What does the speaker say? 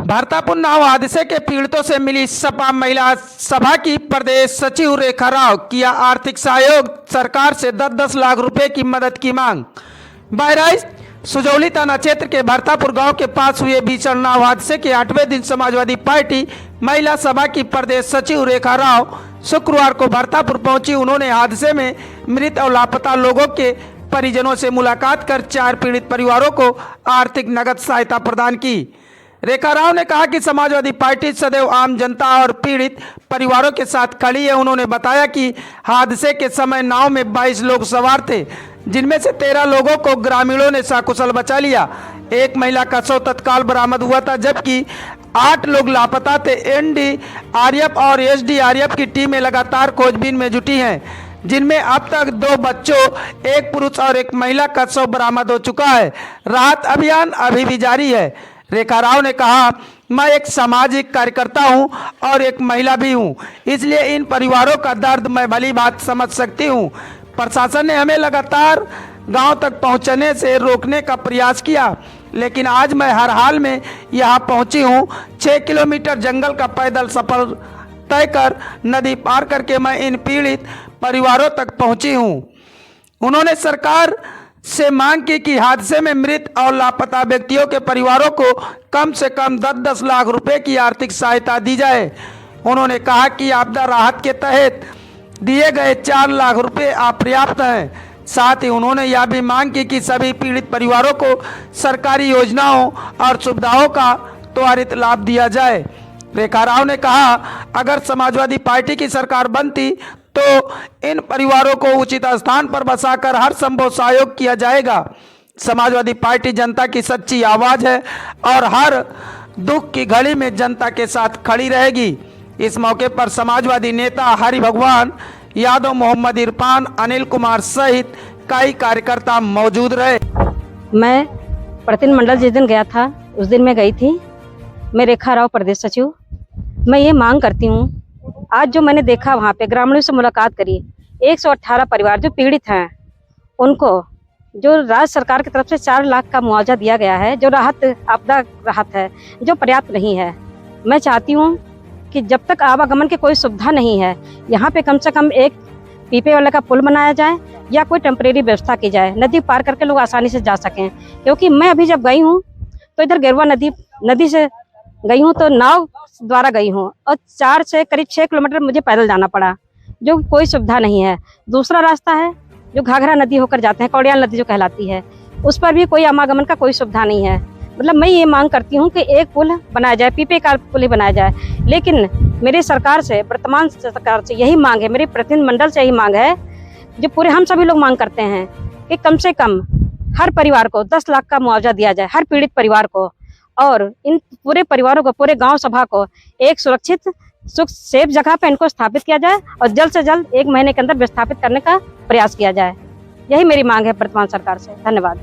भरतापुर नाव हादसे के पीड़ितों से मिली सपा महिला सभा की प्रदेश सचिव रेखा राव। किया आर्थिक सहयोग, सरकार से 10-10 लाख रुपए की मदद की मांग। बहराइच सुजौली थाना क्षेत्र के भरतापुर गांव के पास हुए भीषण नाव हादसे के 8वें दिन समाजवादी पार्टी महिला सभा की प्रदेश सचिव रेखा राव शुक्रवार को भरतापुर पहुंची। उन्होंने हादसे में मृत और लापता लोगों के परिजनों से मुलाकात कर 4 पीड़ित परिवारों को आर्थिक नगद सहायता प्रदान की। रेखा राव ने कहा कि समाजवादी पार्टी सदैव आम जनता और पीड़ित परिवारों के साथ खड़ी है। उन्होंने बताया कि हादसे के समय नाव में 22 लोग सवार थे, जिनमें से 13 लोगों को ग्रामीणों ने सकुशल बचा लिया। एक महिला का शव तत्काल बरामद हुआ था, जबकि 8 लोग लापता थे। एनडीआरएफ और एसडीआरएफ की टीमें लगातार खोजबीन में जुटी हैं, जिनमें अब तक 2 बच्चों, 1 पुरुष और 1 महिला का शव बरामद हो चुका है। राहत अभियान अभी भी जारी है। रेखा राव ने कहा, मैं एक सामाजिक कार्यकर्ता हूं और एक महिला भी हूं, इसलिए इन परिवारों का दर्द मैं भली बात समझ सकती हूं। प्रशासन ने हमें लगातार गांव तक पहुंचने से रोकने का प्रयास किया, लेकिन आज मैं हर हाल में यहां पहुंची हूं। 6 किलोमीटर जंगल का पैदल सफर तय कर नदी पार करके मैं इन पीड़ित परिवारों तक पहुंची हूं। उन्होंने सरकार से मांग की कि हादसे में मृत और लापता व्यक्तियों के परिवारों को कम से कम 10-10 लाख रुपए की आर्थिक सहायता दी जाए। उन्होंने कहा कि आपदा राहत के तहत दिए गए 4 लाख रुपए अपर्याप्त हैं। साथ ही उन्होंने यह भी मांग की कि सभी पीड़ित परिवारों को सरकारी योजनाओं और सुविधाओं का त्वरित लाभ दिया जाए। रेखा राव ने कहा, अगर समाजवादी पार्टी की सरकार बनती तो इन परिवारों को उचित स्थान पर बसाकर हर संभव सहयोग किया जाएगा। समाजवादी पार्टी जनता की सच्ची आवाज है और हर दुख की घड़ी में जनता के साथ खड़ी रहेगी। इस मौके पर समाजवादी नेता हरि भगवान यादव, मोहम्मद इरफान, अनिल कुमार सहित कई कार्यकर्ता मौजूद रहे। मैं प्रतिनिधि मंडल जिस दिन गया था उस दिन मैं गई थी। मैं रेखा राव, प्रदेश सचिव। मैं ये मांग करती हूँ, आज जो मैंने देखा वहाँ पे ग्रामीणों से मुलाकात करी, 118 परिवार जो पीड़ित हैं, उनको जो राज्य सरकार की तरफ से 4 लाख का मुआवजा दिया गया है, जो राहत आपदा राहत है, जो पर्याप्त नहीं है। मैं चाहती हूँ कि जब तक आवागमन की कोई सुविधा नहीं है, यहाँ पे कम से कम एक पीपे वाले का पुल बनाया जाए या कोई टेम्परेरी व्यवस्था की जाए, नदी पार करके लोग आसानी से जा सकें। क्योंकि मैं अभी जब गई हूँ तो इधर गेरुआ नदी से गई हूँ, तो नाव द्वारा गई हूँ और 4 से करीब 6 किलोमीटर मुझे पैदल जाना पड़ा, जो कोई सुविधा नहीं है। दूसरा रास्ता है जो घाघरा नदी होकर जाते हैं, कौड़ियाल नदी जो कहलाती है, उस पर भी कोई आवागमन का कोई सुविधा नहीं है। मतलब मैं ये मांग करती हूँ कि एक पुल बनाया जाए, पीपे का पुल ही बनाया जाए। लेकिन मेरी सरकार से, वर्तमान सरकार से यही मांग है, मेरे प्रतिनिधि मंडल से यही मांग है, जो पूरे हम सभी लोग मांग करते हैं कि कम से कम हर परिवार को 10 लाख का मुआवजा दिया जाए, हर पीड़ित परिवार को, और इन पूरे परिवारों को, पूरे गांव सभा को एक सुरक्षित सेफ जगह पर इनको स्थापित किया जाए और जल्द से जल्द 1 महीने के अंदर विस्थापित करने का प्रयास किया जाए। यही मेरी मांग है वर्तमान सरकार से। धन्यवाद।